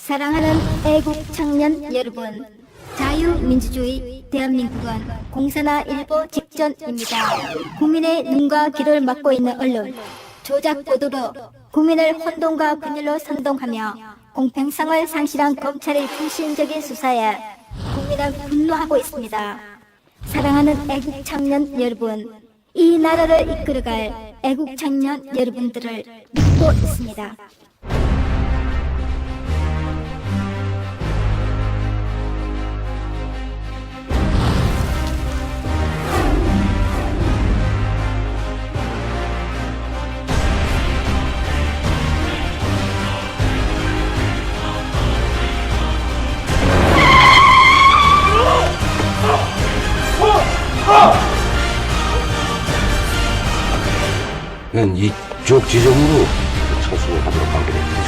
사랑하는 애국 청년 여러분, 자유민주주의 대한민국은 공산화 일보 직전입니다. 국민의 눈과 귀를 막고 있는 언론, 조작 보도로 국민을 혼돈과 분열로 선동하며 공평성을 상실한 검찰의 불신적인 수사에 국민은 분노하고 있습니다. 사랑하는 애국 청년 여러분, 이 나라를 이끌어갈 애국 청년 여러분들을 믿고 있습니다. 이쪽 지점으로 처수를 하도록 하게 됩니다.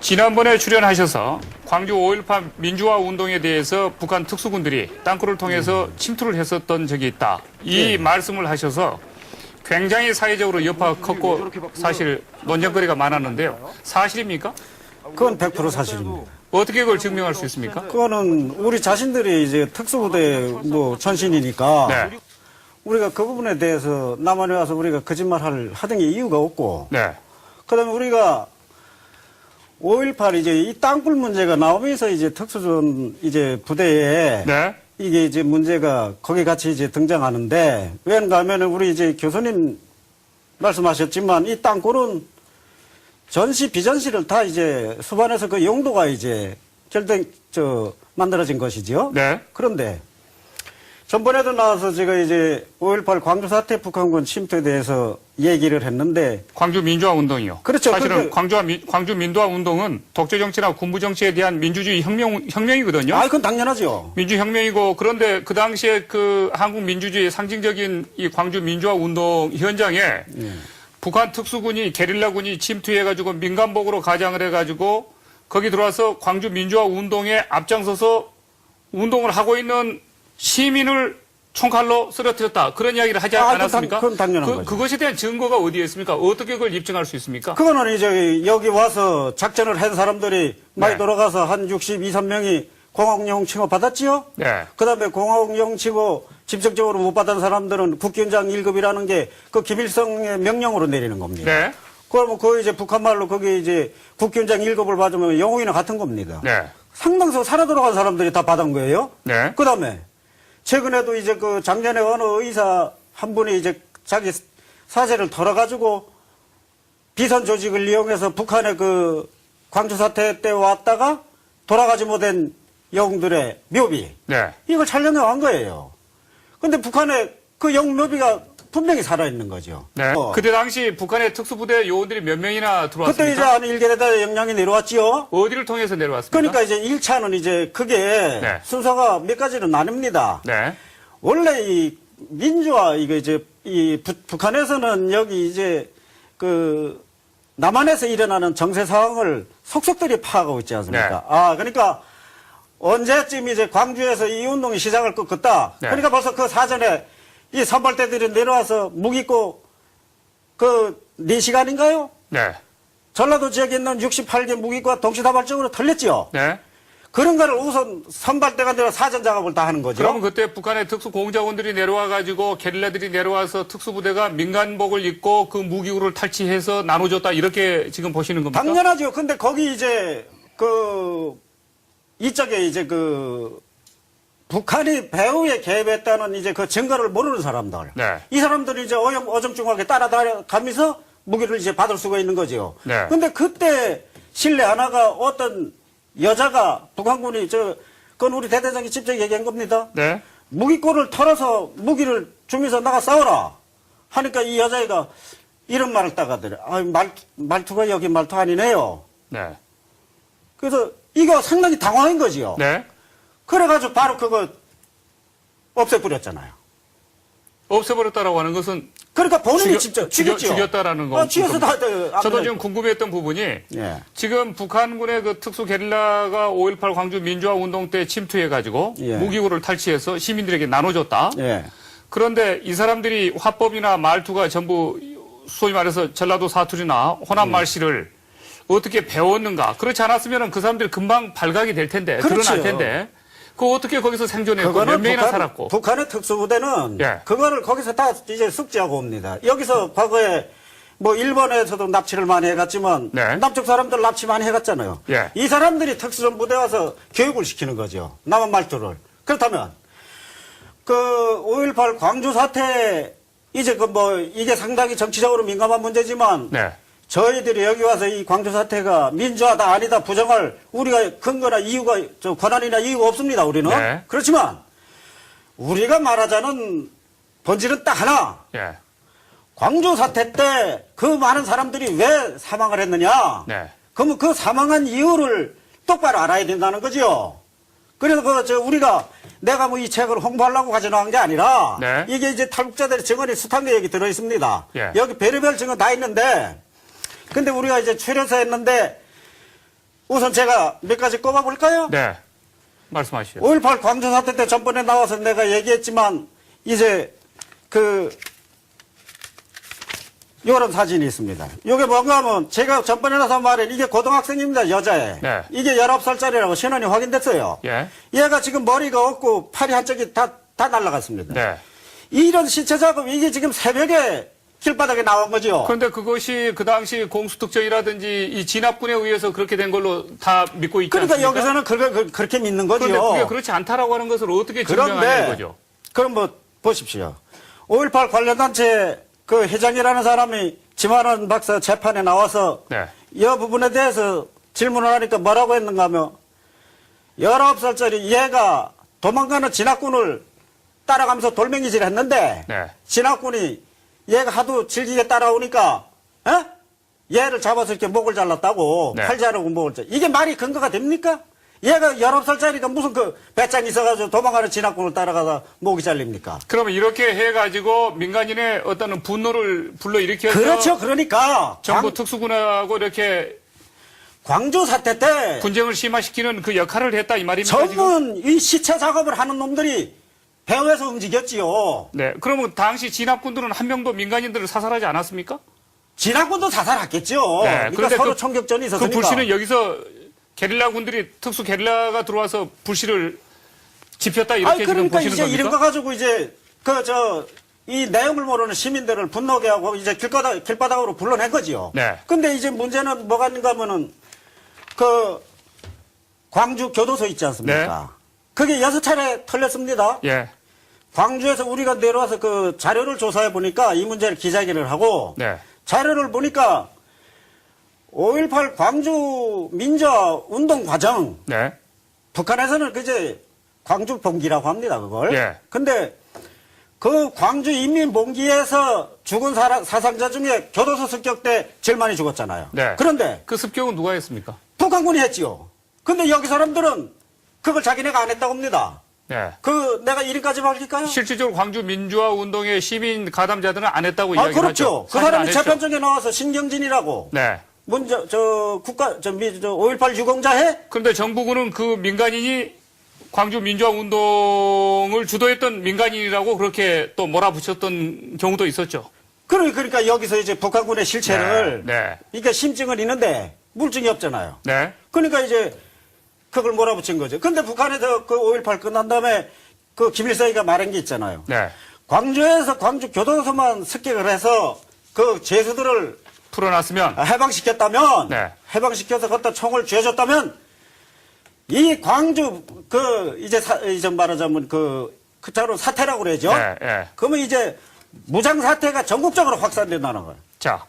지난번에 출연하셔서 광주 5.18 민주화 운동에 대해서 북한 특수군들이 땅굴을 통해서 침투를 했었던 적이 있다. 이 말씀을 하셔서 굉장히 사회적으로 여파가 컸고 사실 논쟁거리가 많았는데요. 사실입니까? 그건 100% 사실입니다. 어떻게 그걸 증명할 수 있습니까? 그거는 우리 자신들이 이제 특수부대 전신이니까 네. 우리가 그 부분에 대해서 남한에 와서 우리가 거짓말 하던 게 이유가 없고 네. 그다음에 우리가 5.18 이제 이 땅굴 문제가 나오면서 이제 특수전 이제 부대에 네. 이게 이제 문제가 거기 같이 이제 등장하는데 왜인가 하면은 우리 이제 교수님 말씀하셨지만 이 땅굴은 전시 비전시를 다 이제 수반해서 그 용도가 이제 만들어진 것이지요. 네. 그런데 전번에도 나와서 제가 이제 5.18 광주 사태 북한군 침투에 대해서 얘기를 했는데 광주 민주화 운동이요. 그렇죠. 사실은 광주 민주화 운동은 독재 정치나 군부 정치에 대한 민주주의 혁명이거든요. 아, 그건 당연하죠. 민주혁명이고 그런데 그 당시에 그 한국 민주주의의 상징적인 이 광주 민주화 운동 현장에 북한 특수군이 게릴라군이 침투해가지고 민간복으로 가장을 해가지고 거기 들어와서 광주 민주화 운동에 앞장서서 운동을 하고 있는 시민을 총칼로 쓰러뜨렸다. 그런 이야기를 하지 않았습니까? 그건 당연한 거죠. 그것에 대한 증거가 어디에 있습니까? 어떻게 그걸 입증할 수 있습니까? 그거는 이제 여기 와서 작전을 한 사람들이 많이 네. 돌아가서 한 62, 3명이 공화국영 칭호 받았지요? 네. 그 다음에 공화국영 칭호 직접적으로 못 받은 사람들은 국기훈장 1급이라는 게 그 김일성의 명령으로 내리는 겁니다. 네. 그러면 그 이제 북한말로 거기 이제 국기훈장 1급을 받으면 영웅이나 같은 겁니다. 네. 상당수 살아 돌아간 사람들이 다 받은 거예요. 네. 그 다음에 최근에도 이제 그 작년에 어느 의사 한 분이 이제 자기 사세를 털어가지고 비선 조직을 이용해서 북한의 그 광주 사태 때 왔다가 돌아가지 못한 영웅들의 묘비. 네. 이걸 촬영해 온 거예요. 근데 북한의 그 영웅 묘비가 분명히 살아있는 거죠. 네. 그때 당시 북한의 특수부대 요원들이 몇 명이나 그때 들어왔습니까? 이제 한 일개에다 영향이 내려왔지요. 어디를 통해서 내려왔습니까? 그러니까 이제 1차는 이제 그게 네. 순서가 몇 가지로 나뉩니다. 네. 원래 이 민주화 이거 이제 이 북한에서는 여기 이제 그 남한에서 일어나는 정세 상황을 속속들이 파악하고 있지 않습니까? 네. 아 그러니까 언제쯤 이제 광주에서 이 운동이 시작을 꺾었다. 네. 그러니까 벌써 그 사전에 이 선발대들이 내려와서 무기 입고 그 4시간인가요? 네. 전라도 지역에 있는 68개 무기과 동시다발적으로 털렸죠. 네. 그런 거를 우선 선발대가 내려 사전 작업을 다 하는 거죠. 그러면 그때 북한의 특수 공작원들이 내려와가지고 게릴라들이 내려와서 특수부대가 민간복을 입고 그 무기구를 탈취해서 나눠줬다 이렇게 지금 보시는 겁니까? 당연하죠. 근데 거기 이제 이쪽에 이제 북한이 배후에 개입했다는 이제 그 증거를 모르는 사람들. 네. 이 사람들이 이제 어정쩡하게 따라가면서 무기를 이제 받을 수가 있는 거죠. 네. 근데 그때 실내 하나가 어떤 여자가 북한군이 그건 우리 대대장이 직접 얘기한 겁니다. 네. 무기고를 털어서 무기를 주면서 나가 싸워라 하니까 이 여자애가 이런 말을 따가더래. 아, 말투가 여기 말투 아니네요. 네. 그래서 이거 상당히 당황한 거지요. 네. 그래가지고 바로 그거 없애버렸잖아요. 없애버렸다라고 하는 것은 그러니까 본인이 직접 죽였죠. 죽였다라는 거. 죽여서 다. 저도 지금 궁금했던 부분이 예. 지금 북한군의 그 특수 게릴라가 5.18 광주 민주화 운동 때 침투해가지고 예. 무기고를 탈취해서 시민들에게 나눠줬다. 예. 그런데 이 사람들이 화법이나 말투가 전부 소위 말해서 전라도 사투리나 호남 말씨를 어떻게 배웠는가. 그렇지 않았으면 그 사람들이 금방 발각이 될 텐데. 그렇죠. 드러날 텐데. 그거 어떻게 거기서 생존했고 몇 명이나 살았고. 북한의 특수부대는 예. 그거를 거기서 다 이제 숙지하고 옵니다. 여기서 과거에 뭐 일본에서도 납치를 많이 해갔지만 네. 남쪽 사람들 납치 많이 해갔잖아요. 예. 이 사람들이 특수전부대 와서 교육을 시키는 거죠. 남한 말투를. 그렇다면 그 5.18 광주 사태 이제 그 뭐 이게 상당히 정치적으로 민감한 문제지만 네. 저희들이 여기 와서 이 광주 사태가 민주화다 아니다 부정할 우리가 근거나 이유가 권한이나 이유가 없습니다. 우리는. 네. 그렇지만 우리가 말하자는 본질은 딱 하나. 예. 광주 사태 때 그 많은 사람들이 왜 사망을 했느냐. 네. 그러면 그 사망한 이유를 똑바로 알아야 된다는 거죠. 그래서 우리가 내가 뭐 이 책을 홍보하려고 가져나온 게 아니라 네. 이게 이제 탈북자들의 증언이 숱한 게 여기 들어 있습니다. 예. 여기 별의별 증언 다 있는데 근데 우리가 이제 추려서 했는데 우선 제가 몇 가지 꼽아볼까요? 네. 말씀하시죠. 5.18 광주 사태 때 전번에 나와서 내가 얘기했지만 이제 이런 사진이 있습니다. 이게 뭔가 하면 제가 전번에 나서 말한 이게 고등학생입니다. 여자애. 네. 이게 19살짜리라고 신원이 확인됐어요. 예. 얘가 지금 머리가 없고 팔이 한쪽이 다 날아갔습니다. 네. 이런 시체 작업 이게 지금 새벽에 길바닥에 나온 거죠. 그런데 그것이 그 당시 공수특정이라든지 이 진압군에 의해서 그렇게 된 걸로 다 믿고 있지 그러니까 않습니까? 여기서는 그렇게 믿는 거죠. 그런데 그게 그렇지 않다라고 하는 것을 어떻게 증명하는 거죠? 그럼 뭐 보십시오. 5.18 관련 단체 그 회장이라는 사람이 지만원 박사 재판에 나와서 네. 이 부분에 대해서 질문을 하니까 뭐라고 했는가 하면 19살짜리 얘가 도망가는 진압군을 따라가면서 돌멩이질 했는데 네. 진압군이 얘가 하도 질기게 따라오니까 얘를 잡아서 이렇게 목을 잘랐다고 네. 팔 자르고 목을 이게 말이 근거가 됩니까? 얘가 19살짜리가 무슨 그 배짱 있어가지고 도망가는 진압군을 따라가서 목이 잘립니까? 그러면 이렇게 해가지고 민간인의 어떤 분노를 불러일으켜서 그렇죠. 그러니까 정부 특수군하고 이렇게 광주 사태 때 분쟁을 심화시키는 그 역할을 했다 이 말입니까 지금? 전문 이 시체 작업을 하는 놈들이 배후에서 움직였지요. 네. 그러면 당시 진압군들은 한 명도 민간인들을 사살하지 않았습니까? 진압군도 사살했겠죠. 네. 그러니까 그런데 서로 그- 총격전이 그 있었으니까. 불씨는 여기서 게릴라군들이 특수 게릴라가 들어와서 불씨를 지폈다 이렇게 지금 그러니까 보시는 이제 겁니까? 이런 거 가지고 이제 이 내용을 모르는 시민들을 분노하게 하고 이제 길바닥으로 불러낸 거지요. 네. 근데 이제 문제는 뭐가 있는가 하면은 광주 교도소 있지 않습니까? 그게 6차례 털렸습니다. 예. 광주에서 우리가 내려와서 그 자료를 조사해 보니까 이 문제를 기자회견을 하고 네. 자료를 보니까 5.18 광주 민주화 운동 과정 네. 북한에서는 그제 광주 봉기라고 합니다 그걸. 예. 근데 그 광주 인민봉기에서 죽은 사상자 중에 교도소 습격 때 제일 많이 죽었잖아요. 네. 그런데 그 습격은 누가 했습니까? 북한군이 했지요. 근데 여기 사람들은 그걸 자기네가 안 했다고 합니다. 네. 내가 이름까지 밝힐까요? 실질적으로 광주 민주화 운동의 시민 가담자들은 안 했다고 이야기를 그렇죠. 하죠. 그 사실 안 사람이 했죠. 재판정에 나와서 신경진이라고. 네. 먼저 5.18 유공자해? 그런데 정부군은 그 민간인이 광주 민주화 운동을 주도했던 민간인이라고 그렇게 또 몰아붙였던 경우도 있었죠. 그러니까 여기서 이제 북한군의 실체를 네. 그러니까 심증은 있는데 물증이 없잖아요. 네. 그러니까 이제 그걸 몰아붙인 거죠. 근데 북한에서 그 5.18 끝난 다음에 그 김일성이가 말한 게 있잖아요. 네. 광주에서 광주 교도소만 습격을 해서 그 죄수들을 풀어놨으면 해방시켰다면 네. 해방시켜서 갖다 총을 쥐어줬다면 이 광주 이제 말하자면 그 차로 사태라고 그러죠. 네, 네. 그러면 이제 무장 사태가 전국적으로 확산된다는 거예요. 자,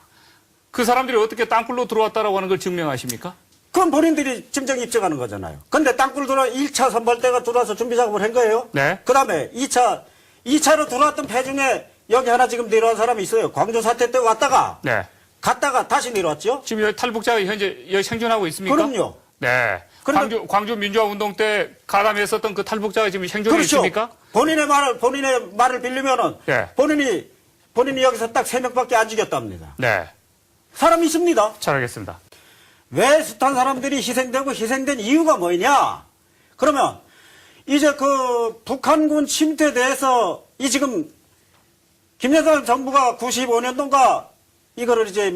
그 사람들이 어떻게 땅굴로 들어왔다라고 하는 걸 증명하십니까? 그건 본인들이 증정 입증하는 거잖아요. 근데 땅굴 들어 1차 선발대가 들어와서 준비 작업을 한 거예요. 네. 그 다음에 2차로 들어왔던 배 중에 여기 하나 지금 내려온 사람이 있어요. 광주 사태 때 왔다가 네. 갔다가 다시 내려왔죠. 지금 여기 탈북자가 현재 여기 생존하고 있습니까? 그럼요. 네. 그런데- 광주 민주화 운동 때 가담했었던 그 탈북자가 지금 생존해 그렇죠. 있습니까? 본인의 말을 빌리면은 네. 본인이 여기서 딱 3명밖에 안 죽였답니다. 네. 사람이 있습니다. 잘 알겠습니다. 왜 숱한 사람들이 희생되고 희생된 이유가 뭐냐? 그러면 이제 그 북한군 침투에 대해서 이 지금 김여정 정부가 95년도인가 이거를 이제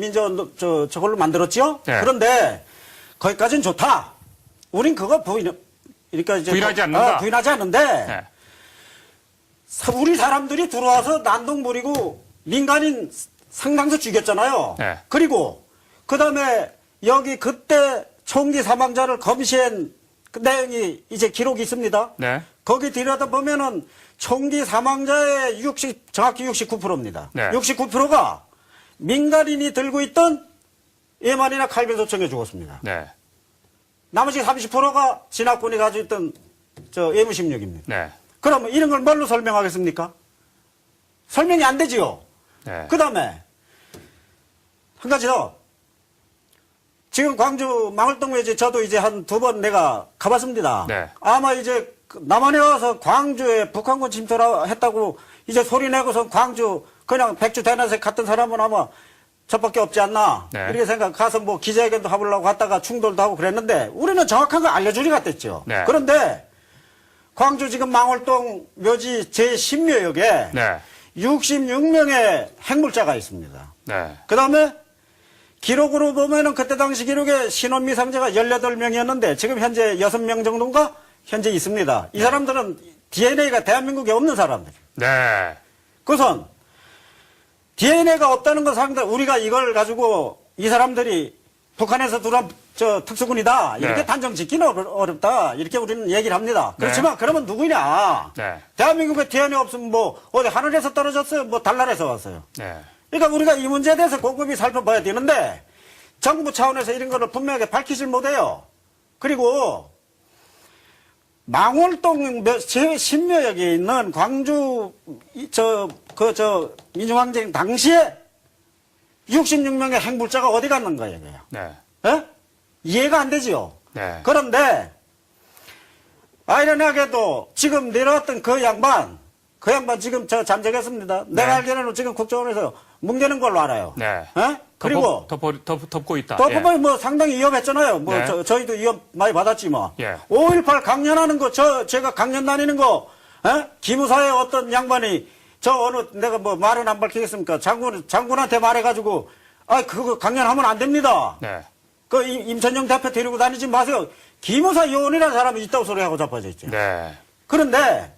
저걸로 만들었죠? 네. 그런데 거기까지는 좋다. 우린 그거 그러니까 이제 부인하지 않는다. 부인하지 않는데 네. 우리 사람들이 들어와서 난동 부리고 민간인 상당수 죽였잖아요. 네. 그리고 그다음에 여기 그때 총기 사망자를 검시한 그 내용이 이제 기록이 있습니다. 네. 거기 들여다 보면은 총기 사망자의 정확히 69%입니다. 네. 69%가 민간인이 들고 있던 예만이나 칼빈소총에 죽었습니다. 네. 나머지 30%가 진압군이 가지고 있던 M16입니다. 네. 그러면 이런 걸 뭘로 설명하겠습니까? 설명이 안 되지요. 네. 그 다음에 한 가지 더. 지금 광주 망월동 외지 저도 이제 한 2번 내가 가봤습니다. 네. 아마 이제 남한에 와서 광주에 북한군 침투를 했다고 이제 소리 내고서 광주 그냥 백주 대낮에 갔던 사람은 아마 저밖에 없지 않나. 네. 이렇게 가서 뭐 기자회견도 하려고 갔다가 충돌도 하고 그랬는데 우리는 정확한 거 알려주리 같았죠. 네. 그런데 광주 지금 망월동 묘지 제10묘역에 네. 66명의 핵물자가 있습니다. 네. 그 다음에 기록으로 보면은 그때 당시 기록에 신원미상자가 18명이었는데 지금 현재 6명 정도인가 현재 있습니다. 이 사람들은 DNA가 대한민국에 없는 사람들. 네. 그것은 DNA가 없다는 건 상당 우리가 이걸 가지고 이 사람들이 북한에서 들어온 특수군이다. 이렇게 네. 단정 짓기는 어렵다. 이렇게 우리는 얘기를 합니다. 그렇지만 그러면 누구냐? 네. 대한민국에 DNA 없으면 뭐 어디 하늘에서 떨어졌어요? 뭐 달나라에서 왔어요. 네. 그러니까 우리가 이 문제에 대해서 꼼꼼히 살펴봐야 되는데 정부 차원에서 이런 거를 분명하게 밝히질 못해요. 그리고 망월동 제10묘역에 있는 광주 민중항쟁 당시에 66명의 핵물자가 어디 갔는 거예요? 네. 예? 이해가 안 되지요. 네. 그런데 아이러니하게도 지금 내려왔던 그 양반 지금 잠적했습니다. 내가 알기로는 지금 국정원에서 뭉개는 걸로 알아요. 네. 예? 그리고 덮고 있다. 덮어보니 뭐 상당히 위협했잖아요. 뭐 네. 저희도 위협 많이 받았지 뭐. 예. 5.18 강연하는 거, 제가 강연 다니는 거, 예? 기무사의 어떤 양반이 내가 뭐 말은 안 밝히겠습니까? 장군한테 말해가지고, 그거 강연하면 안 됩니다. 네. 그 임천영 대표 데리고 다니지 마세요. 기무사 요원이라는 사람이 있다고 소리하고 자빠져 있죠. 네. 그런데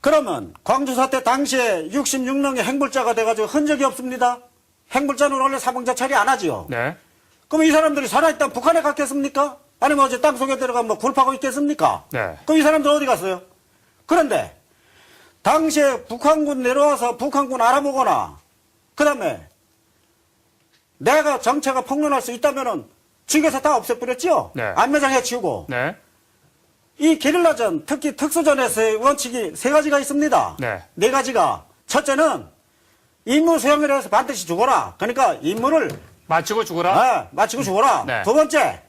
그러면 광주 사태 당시에 66명의 핵물자가 돼가지고 흔적이 없습니다. 핵물자는 원래 사망자 처리 안 하지요. 네. 그럼 이 사람들이 살아있다면 북한에 갔겠습니까? 아니면 어제 땅속에 들어가 뭐 굴파고 있겠습니까? 네. 그럼 이 사람들 어디 갔어요? 그런데 당시에 북한군 내려와서 북한군 알아보거나 그 다음에 내가 정체가 폭로날 수 있다면은 죽여서 다 없애버렸죠? 네. 안매장해 치우고. 네. 이 게릴라전, 특히 특수전에서의 원칙이 3가지가 있습니다. 네. 4가지가. 첫째는 임무 수행을 해서 반드시 죽어라. 그러니까 임무를 마치고 죽어라. 마치고 죽어라. 네. 2번째,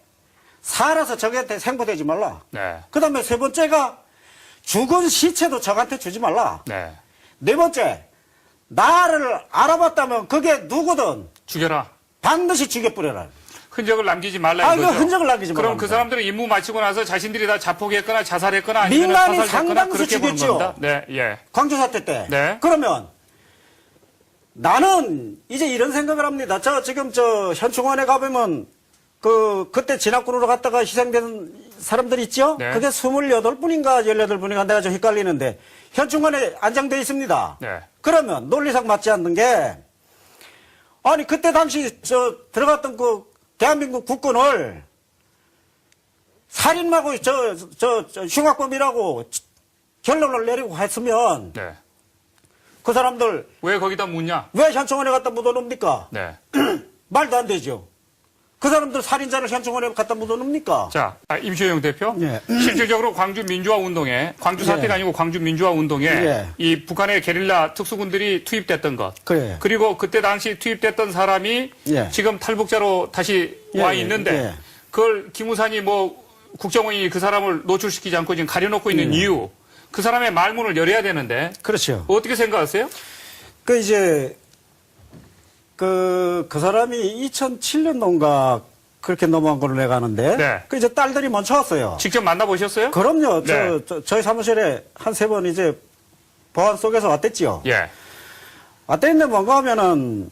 살아서 적한테 생포되지 말라. 네. 그 다음에 3번째가 죽은 시체도 적한테 주지 말라. 네. 4번째, 나를 알아봤다면 그게 누구든 죽여라. 반드시 죽여버려라. 흔적을 남기지 말라 이거죠. 흔적을 남기지 말라. 그럼 그 사람들은 임무 마치고 나서 자신들이 다 자폭했거나 자살했거나 아니면 민간인 사살했거나 상당수 그렇게 보는 죽였죠. 겁니다. 네. 예. 광주 사태 때. 네. 그러면 나는 이제 이런 생각을 합니다. 지금 현충원에 가보면 그때 진압군으로 갔다가 희생된 사람들 있죠? 네. 그게 28분인가 18분인가 내가 좀 헷갈리는데 현충원에 안장되어 있습니다. 네. 그러면 논리상 맞지 않는 게 아니 그때 당시 들어갔던 그 대한민국 국군을 살인마고 흉악범이라고 결론을 내리고 했으면 네. 그 사람들 왜 거기다 묻냐? 왜 현충원에 갖다 묻어놓습니까? 네. 말도 안 되죠. 그 사람들 살인자를 현충원에 갖다 묻어놓습니까? 자, 임시영 대표. 예. 실질적으로 광주 민주화 운동에, 광주 사태가 예. 아니고 광주 민주화 운동에 예. 이 북한의 게릴라 특수군들이 투입됐던 것. 그래. 그리고 그때 당시 투입됐던 사람이 예. 지금 탈북자로 다시 예, 와 예, 있는데 예. 그걸 김우산이 뭐 국정원이 그 사람을 노출시키지 않고 지금 가려놓고 있는 이유. 그 사람의 말문을 열어야 되는데 그렇죠. 어떻게 생각하세요? 그 이제 그 사람이 2007년도인가 그렇게 넘어간 걸로 내가 아는데 네. 그 이제 딸들이 먼저 왔어요. 직접 만나보셨어요? 그럼요. 네. 저희 사무실에 한 3번 이제 보안 속에서 왔댔지요. 예. 왔댔는데 뭔가 하면은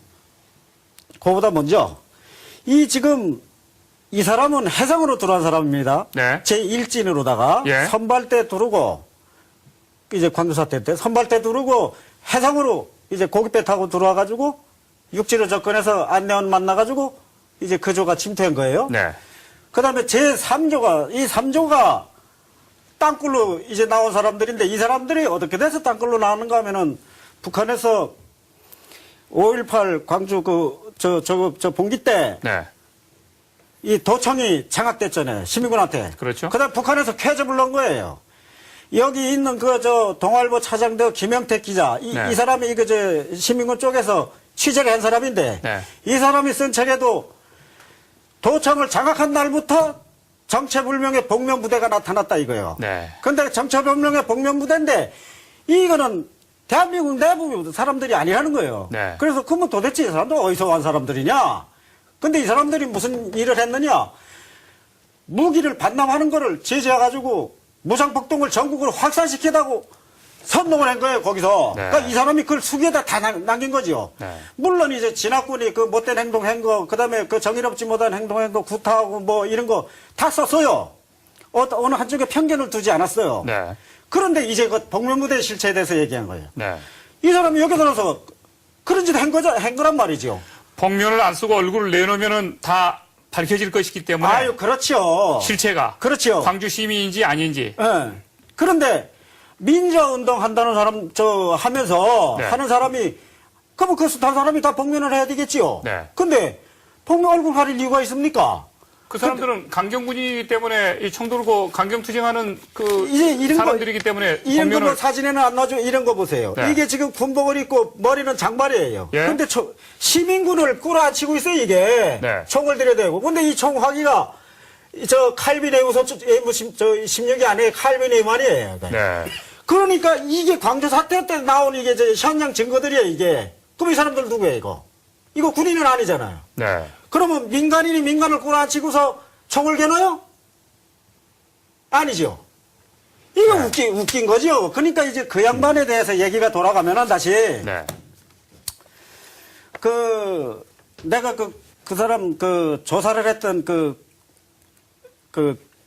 그거보다 먼저 지금 이 사람은 해상으로 들어간 사람입니다. 네. 제1진으로다가 예. 선발대 두르고 이제 광주 사태 때 선발대 두르고 해상으로 이제 고깃배 타고 들어와가지고 육지로 접근해서 안내원 만나가지고 이제 그 조가 침투한 거예요. 네. 그 다음에 제3조가, 이 3조가 땅굴로 이제 나온 사람들인데 이 사람들이 어떻게 돼서 땅굴로 나오는가 하면은 북한에서 5.18 광주 저 봉기 때 네. 이 도청이 장악됐잖아요. 시민군한테. 그렇죠. 그 다음에 북한에서 쾌접을 넣은 거예요. 여기 있는 동아일보 차장대 김영택 기자. 네. 이 사람이 시민군 쪽에서 취재를 한 사람인데 네. 이 사람이 쓴 책에도 도청을 장악한 날부터 정체불명의 복면부대가 나타났다 이거예요. 네. 근데 정체불명의 복면부대인데 이거는 대한민국 내부 사람들이 아니라는 거예요. 네. 그래서 그러면 도대체 이 사람들 어디서 온 사람들이냐? 근데 이 사람들이 무슨 일을 했느냐? 무기를 반납하는 거를 제재해가지고 무장폭동을 전국으로 확산시키다고 선동을 한 거예요, 거기서. 네. 그러니까 이 사람이 그걸 수기에다 다 남긴 거죠. 네. 물론 이제 진압군이 그 못된 행동한 거, 그 다음에 그 정의롭지 못한 행동한 거, 구타하고 뭐 이런 거 다 썼어요. 어느 한쪽에 편견을 두지 않았어요. 네. 그런데 이제 그 복면무대 실체에 대해서 얘기한 거예요. 네. 이 사람이 여기 들어서 그런 짓 한 거란 말이죠. 복면을 안 쓰고 얼굴을 내놓으면은 다 밝혀질 것이기 때문에 아유, 그렇죠. 실체가 그렇죠. 광주 시민인지 아닌지. 예. 그런데 민주화운동 한다는 사람 하면서 네. 하는 사람이 그러면 그 단 사람이 다 복면을 해야 되겠지요. 네. 근데 복면 얼굴 가릴 이유가 있습니까? 그 사람들은 강경군이기 때문에 이 총 들고 강경투쟁하는 이제 이런 사람들이기 때문에 이런 거 복면을 뭐 사진에는 안 나오죠. 이런 거 보세요. 네. 이게 지금 군복을 입고 머리는 장발이에요. 예? 근데 시민군을 꾸라치고 있어요, 이게. 네. 총을 들여대고. 근데 이 총 화기가 칼빈의 심력이 아니에요. 칼빈의 말이에요. 네. 그러니까 이게 광주 사태 때 나온 이게 현장 증거들이에요, 이게. 그럼 이 사람들 누구예요, 이거? 이거 군인은 아니잖아요. 네. 그러면 민간인이 민간을 꾸라치고서 총을 겨눠요? 아니죠. 이거 네. 웃긴 거죠. 그러니까 이제 그 양반에 대해서 얘기가 돌아가면은 다시, 네. 내가 그 사람 조사를 했던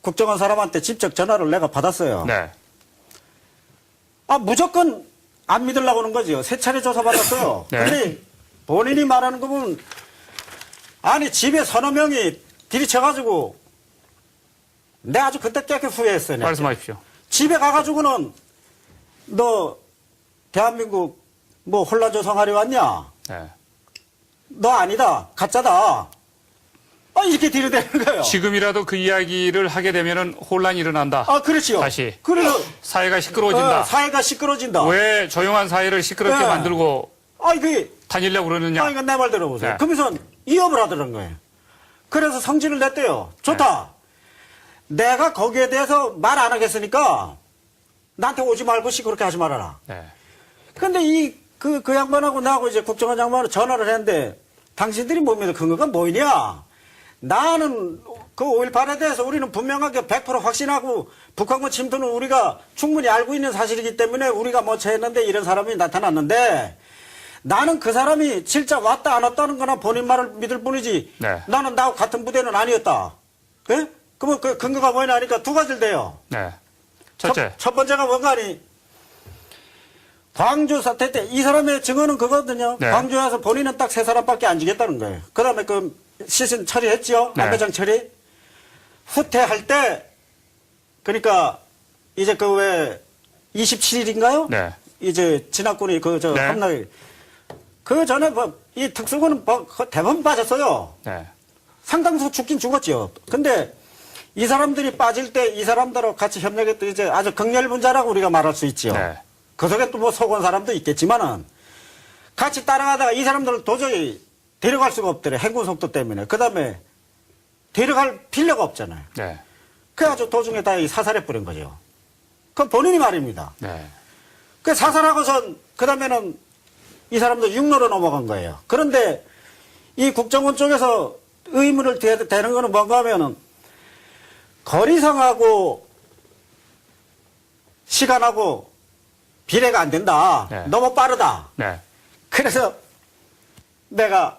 국정원 사람한테 직접 전화를 내가 받았어요. 네. 무조건 안 믿으려고 하는 거죠. 3차례 조사받았어요. 네. 근데 본인이 말하는 거 보면, 아니, 집에 서너 명이 들이쳐가지고, 내가 아주 그때 깨끗 후회했어요. 내가. 말씀하십시오. 집에 가가지고는, 너, 대한민국, 혼란 조성하려 왔냐? 네. 너 아니다. 가짜다. 이렇게 들이대는 거예요. 지금이라도 그 이야기를 하게 되면은 혼란이 일어난다. 그렇지요. 다시. 그래서, 사회가 시끄러워진다. 사회가 시끄러진다. 왜 조용한 사회를 시끄럽게 네. 만들고 그게, 다니려고 그러느냐. 이건 내 말 들어보세요. 네. 그러면서 이업을 하더라는 거예요. 그래서 성질을 냈대요. 좋다. 내가 거기에 대해서 말 안 하겠으니까 나한테 오지 말고 그렇게 하지 말아라. 네. 근데 그 양반하고 나하고 이제 국정원 장관으로 전화를 했는데 당신들이 못 믿어 근거가 뭐냐? 나는 그 5.18에 대해서 우리는 분명하게 100% 확신하고 북한군 침투는 우리가 충분히 알고 있는 사실이기 때문에 우리가 처했는데 이런 사람이 나타났는데 나는 그 사람이 진짜 왔다 안 왔다는 거나 본인 말을 믿을 뿐이지 네. 나는 나하고 같은 부대는 아니었다. 예? 그러면 그 근거가 뭐냐 하니까 두 가지를 돼요. 네. 첫째. 첫 번째가 뭔가 하니 광주 사태 때 이 사람의 증언은 그거거든요. 네. 광주에 와서 본인은 딱 3사람밖에 안 죽였다는 거예요. 그 다음에 시신 처리했죠. 네. 안배장 처리. 후퇴할 때 그러니까 이제 27일인가요? 네. 이제 진압군이 네. 함락이 그 전에 이 특수군은 대부분 빠졌어요. 네. 상당수 죽긴 죽었죠. 근데 이 사람들이 빠질 때 이 사람들하고 같이 협력했던 이제 아주 극렬분자라고 우리가 말할 수 있죠. 네. 그 속에 또 뭐 속은 사람도 있겠지만은 같이 따라가다가 이 사람들을 도저히 데려갈 수가 없더래. 행군 속도 때문에. 그 다음에 데려갈 필요가 없잖아요. 네. 그래가지고 도중에 다 사살해 버린 거죠. 그건 본인이 말입니다. 네. 그 사살하고선 그 다음에는 이 사람도 육로로 넘어간 거예요. 그런데 이 국정원 쪽에서 의문을 대는 거는 뭔가 하면은 거리상하고 시간하고 비례가 안 된다. 네. 너무 빠르다. 네. 그래서 내가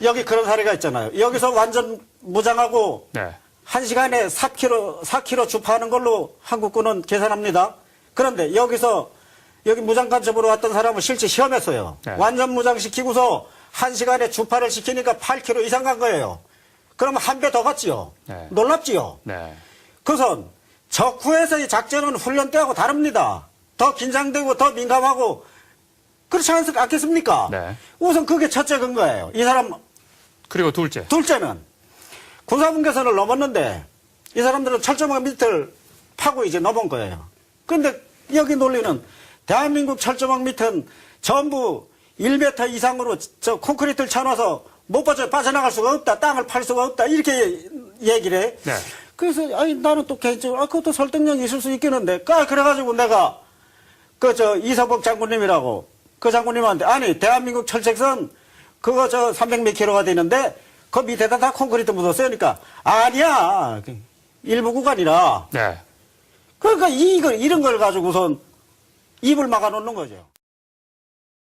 여기 그런 사례가 있잖아요. 여기서 완전 무장하고 네. 1시간에 4km 주파하는 걸로 한국군은 계산합니다. 그런데 여기서 여기 무장 간첩으로 왔던 사람은 실제 시험했어요. 네. 완전 무장시키고서 1시간에 주파를 시키니까 8km 이상 간 거예요. 그러면 한 배 더 갔지요. 네. 놀랍지요. 네. 그것은 적후에서의 작전은 훈련 때하고 다릅니다. 더 긴장되고 더 민감하고 그렇지 않겠습니까? 네. 우선 그게 첫째 근거예요. 이 사람 그리고 둘째. 둘째는 군사분계선을 넘었는데 이 사람들은 철조망 밑을 파고 이제 넘은 거예요. 그런데 여기 논리는 대한민국 철조망 밑은 전부 1m 이상으로 저 콘크리트를 쳐놔서 못 빠져나갈 수가 없다. 땅을 팔 수가 없다. 이렇게 얘기를 해. 네. 그래서 아니 나는 또 개인적으로 그것도 설득력이 있을 수 있겠는데 그래가지고 내가 이서복 장군님이라고 그 장군님한테 아니 대한민국 철책선 그거 300몇 킬로가 되는데 그 밑에다 다 콘크리트 묻었어요. 그러니까 아니야 일부 구간이라 네. 그러니까 이런 걸 가지고선 입을 막아 놓는 거죠.